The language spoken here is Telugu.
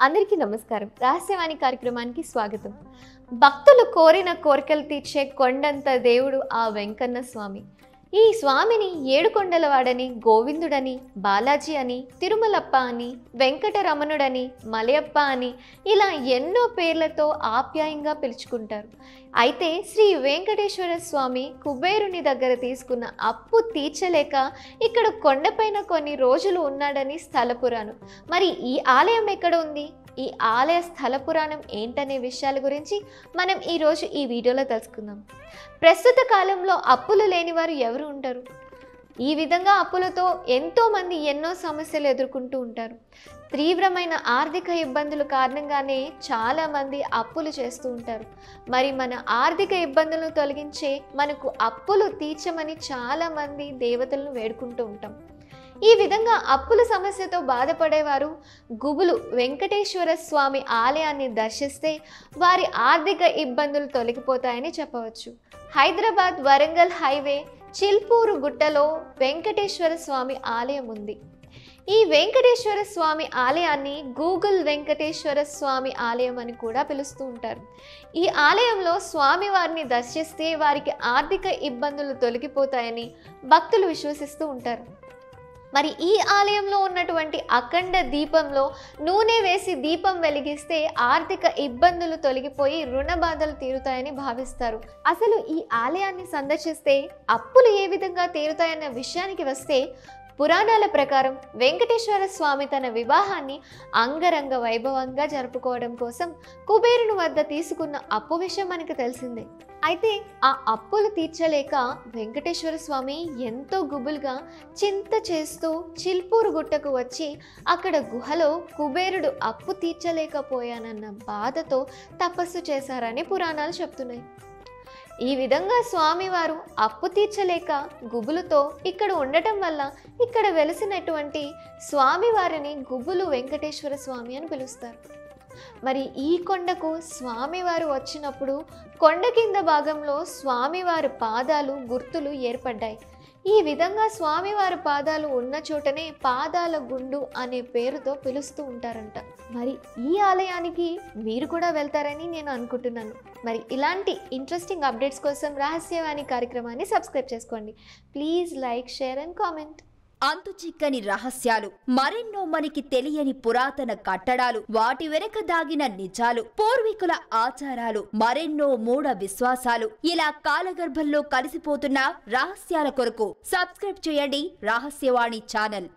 అందరికీ నమస్కారం. రహస్యవాణి కార్యక్రమానికి స్వాగతం. భక్తులు కోరిన కోరికలు తీర్చే కొండంత దేవుడు ఆ వెంకన్న స్వామి. ఈ స్వామిని ఏడుకొండలవాడని, గోవిందుడని, బాలాజీ అని, తిరుమలప్ప అని, వెంకటరమణుడని, మలయప్ప అని ఇలా ఎన్నో పేర్లతో ఆప్యాయంగా పిలుచుకుంటారు. అయితే శ్రీ వెంకటేశ్వర స్వామి కుబేరుని దగ్గర తీసుకున్న అప్పు తీర్చలేక ఇక్కడ కొండపైన కొన్ని రోజులు ఉన్నాడని స్థల పురాణం. మరి ఈ ఆలయం ఎక్కడ ఉంది, ఈ ఆలయ స్థల పురాణం ఏంటనే విషయాల గురించి మనం ఈరోజు ఈ వీడియోలో తెలుసుకుందాం. ప్రస్తుత కాలంలో అప్పులు లేని వారు ఎవరు ఉంటారు? ఈ విధంగా అప్పులతో ఎంతోమంది ఎన్నో సమస్యలు ఎదుర్కొంటూ ఉంటారు. తీవ్రమైన ఆర్థిక ఇబ్బందుల కారణంగానే చాలామంది అప్పులు చేస్తూ ఉంటారు. మరి మన ఆర్థిక ఇబ్బందులను తొలగించే, మనకు అప్పులు తీర్చమని చాలామంది దేవతలను వేడుకుంటూ ఉంటాం. ఈ విధంగా అప్పుల సమస్యతో బాధపడేవారు గుబులు వెంకటేశ్వర స్వామి ఆలయాన్ని దర్శిస్తే వారి ఆర్థిక ఇబ్బందులు తొలగిపోతాయని చెప్పవచ్చు. హైదరాబాద్ వరంగల్ హైవే చిల్పూరు గుట్టలో వెంకటేశ్వర స్వామి ఆలయం ఉంది. ఈ వెంకటేశ్వర స్వామి ఆలయాన్ని గూగుల్ వెంకటేశ్వర స్వామి ఆలయం అని కూడా పిలుస్తూ ఉంటారు. ఈ ఆలయంలో స్వామివారిని దర్శిస్తే వారికి ఆర్థిక ఇబ్బందులు తొలగిపోతాయని భక్తులు విశ్వసిస్తూ ఉంటారు. మరి ఈ ఆలయంలో ఉన్నటువంటి అఖండ దీపంలో నూనె వేసి దీపం వెలిగిస్తే ఆర్థిక ఇబ్బందులు తొలగిపోయి రుణ బాధలు తీరుతాయని భావిస్తారు. అసలు ఈ ఆలయాన్ని సందర్శిస్తే అప్పులు ఏ విధంగా తీరుతాయన్న విషయానికి వస్తే, పురాణాల ప్రకారం వెంకటేశ్వర స్వామి తన వివాహాన్ని అంగరంగ వైభవంగా జరుపుకోవడం కోసం కుబేరుని వద్ద తీసుకున్న అప్పు విషయం మనకు తెలిసిందే. అయితే ఆ అప్పులు తీర్చలేక వెంకటేశ్వర స్వామి ఎంతో గుబులుగా చింత చేస్తూ చిల్పూరు గుట్టకు వచ్చి అక్కడ గుహలో కుబేరుడు అప్పు తీర్చలేకపోయానన్న బాధతో తపస్సు చేశారని పురాణాలు చెప్తున్నాయి. ఈ విధంగా స్వామివారు అప్పు తీర్చలేక గుబులుతో ఇక్కడ ఉండటం వల్ల ఇక్కడ వెలిసినటువంటి స్వామివారిని గుబులు వెంకటేశ్వర స్వామి అని పిలుస్తారు. మరి ఈ కొండకు స్వామివారు వచ్చినప్పుడు కొండ కింద భాగంలో స్వామివారి పాదాలు గుర్తులు ఏర్పడ్డాయి. ఈ విధంగా స్వామివారి పాదాలు ఉన్న చోటనే పాదాల గుండు అనే పేరుతో పిలుస్తూ ఉంటారంట. మరి ఈ ఆలయానికి మీరు కూడా వెళ్తారని నేను అనుకుంటున్నాను. మరి ఇలాంటి ఇంట్రెస్టింగ్ అప్డేట్స్ కోసం రహస్యవాణి కార్యక్రమాన్ని సబ్స్క్రైబ్ చేసుకోండి. Please like, share and comment. అంతు చిక్కని రహస్యాలు, మరెన్నో మనకి తెలియని పురాతన కట్టడాలు, వాటి వెనక దాగిన నిజాలు, పూర్వీకుల ఆచారాలు, మరెన్నో మూఢ విశ్వాసాలు, ఇలా కాలగర్భంలో కలిసిపోతున్న రహస్యాల కొరకు సబ్స్క్రైబ్ చేయండి రహస్యవాణి ఛానల్.